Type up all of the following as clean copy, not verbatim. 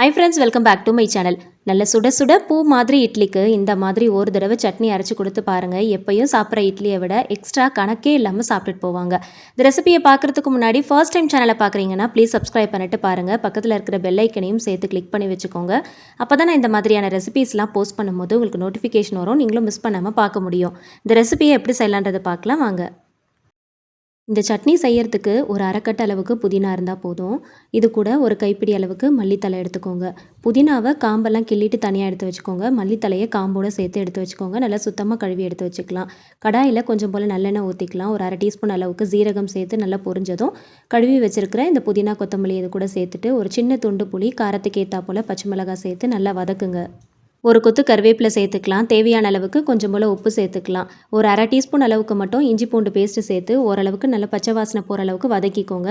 High friends, welcome back to my channel. நல்ல சுட சுட பூ மாதிரி இட்லிக்கு இந்த மாதிரி ஒரு தடவை சட்னி அரைச்சி கொடுத்து பாருங்கள். எப்பயும் சாப்பிட்ற இட்லியை விட எக்ஸ்ட்ரா கணக்கே இல்லாமல் சாப்பிட்டுட்டு போவாங்க. இந்த ரெசிபியை பார்க்குறதுக்கு முன்னாடி ஃபர்ஸ்ட் டைம் சேனலை பார்க்குறீங்கன்னா ப்ளீஸ் சப்ஸ்கிரைப் பண்ணிட்டு பாருங்கள். பக்கத்தில் இருக்கிற பெல் ஐக்கனையும் சேர்த்து கிளிக் பண்ணி வச்சுக்கோங்க. அப்போ தான் நான் இந்த மாதிரியான ரெசிபிஸ்லாம் போஸ்ட் பண்ணும்போது உங்களுக்கு நோட்டிஃபிகேஷன் வரும், நீங்களும் மிஸ் பண்ணாமல் பார்க்க முடியும். இந்த ரெசிபியை எப்படி செய்யலான்றதை பார்க்கலாம் வாங்க. இந்த சட்னி செய்யறதுக்கு ஒரு அரைக்கட்டு அளவுக்கு புதினா இருந்தால் போதும். இது கூட ஒரு கைப்பிடி அளவுக்கு மல்லித்தலை எடுத்துக்கோங்க. புதினாவை காம்பெல்லாம் கிள்ளிட்டு தனியாக எடுத்து வச்சுக்கோங்க. மல்லித்தலையை காம்போடு சேர்த்து எடுத்து வச்சுக்கோங்க. நல்லா சுத்தமாக கழுவி எடுத்து வச்சுக்கலாம். கடாயில் கொஞ்சம் போல் நல்லெண்ணெய் ஊற்றிக்கலாம். ஒரு 1/2 டீஸ்பூன் அளவுக்கு ஜீரகம் சேர்த்து நல்லா பொரிஞ்சதும் கழுவி வச்சுருக்கிற இந்த புதினா கொத்தமல்லி இது கூட சேர்த்துட்டு ஒரு சின்ன துண்டு புளி, காரத்துக்கு ஏற்றா போல் பச்சை மிளகாய் சேர்த்து நல்லா வதக்குங்க. ஒரு கொத்து கருவேப்பிலை சேர்த்துக்கலாம். தேவையான அளவுக்கு கொஞ்சம் போல் உப்பு சேர்த்துக்கலாம். ஒரு 1/2 டீஸ்பூன் அளவுக்கு மட்டும் இஞ்சி பூண்டு பேஸ்ட்டு சேர்த்து ஓரளவுக்கு நல்லா பச்சை வாசனை போகிற அளவுக்கு வதக்கிக்கோங்க.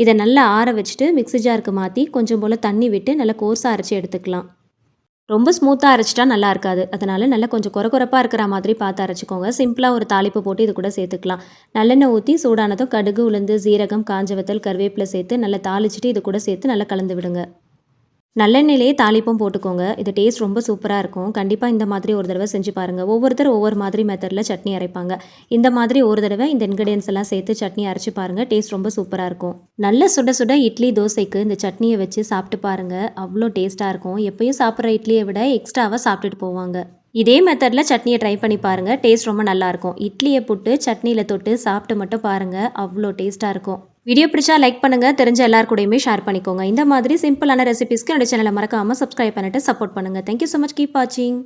இதை நல்லா ஆற வச்சுட்டு மிக்ஸி ஜாருக்கு மாற்றி கொஞ்சம் போல் தண்ணி விட்டு நல்லா கோர்ஸாக அரைச்சி எடுத்துக்கலாம். ரொம்ப ஸ்மூத்தாக அரைச்சிட்டா நல்லா இருக்காது. அதனால் நல்லா கொஞ்சம் கொரப்பாக இருக்கிற மாதிரி பார்த்து அரைச்சிக்கோங்க. சிம்பிளாக ஒரு தாளிப்பு போட்டு இது கூட சேர்த்துக்கலாம். நல்லெண்ணெய் ஊற்றி சூடானதும் கடுகு, உளுந்து, சீரகம், காஞ்ச வத்தல், கருவேப்பிலை சேர்த்து நல்லா தாளிச்சிட்டு இது கூட சேர்த்து நல்லா கலந்து விடுங்க. நல்லெண்ணெயிலேயே தாளிப்பும் போட்டுக்கோங்க. இது டேஸ்ட் ரொம்ப சூப்பராக இருக்கும். கண்டிப்பாக இந்த மாதிரி ஒரு தடவை செஞ்சு பாருங்கள். ஒவ்வொருத்தர் ஒவ்வொரு மாதிரி மெத்தடில் சட்னி அரைப்பாங்க. இந்த மாதிரி ஒரு தடவை இந்த இன்க்ரீடியன்ஸ் எல்லாம் சேர்த்து சட்னி அரைச்சி பாருங்கள். டேஸ்ட் ரொம்ப சூப்பராக இருக்கும். நல்ல சுட சுட இட்லி, தோசைக்கு இந்த சட்னியை வச்சு சாப்பிட்டு பாருங்கள். அவ்வளோ டேஸ்ட்டாக இருக்கும். எப்பயும் சாப்பிட்ற இட்லியை விட எக்ஸ்ட்ராவாக சாப்பிட்டுட்டு போவாங்க. இதே மெத்தடில் சட்னியை ட்ரை பண்ணி பாருங்கள். டேஸ்ட் ரொம்ப நல்லாயிருக்கும். இட்லியை போட்டு சட்னியில் தொட்டு சாப்பிட்டு மட்டும் பாருங்கள். அவ்வளோ டேஸ்ட்டாக இருக்கும். வீடியோ பிடிச்சா லைக் பண்ணுங்கள். தெரிஞ்ச எல்லார் கூடயுமே ஷேர் பண்ணிக்கோங்க. இந்த மாதிரி சிம்பிளான ரெசிபிஸ்க்கு என்னோட சேனலை மறக்காமல் சப்ஸ்கிரைப் பண்ணிட்டு சப்போர்ட் பண்ணுங்கள். Thank you so much. கீப் வாட்சிங்.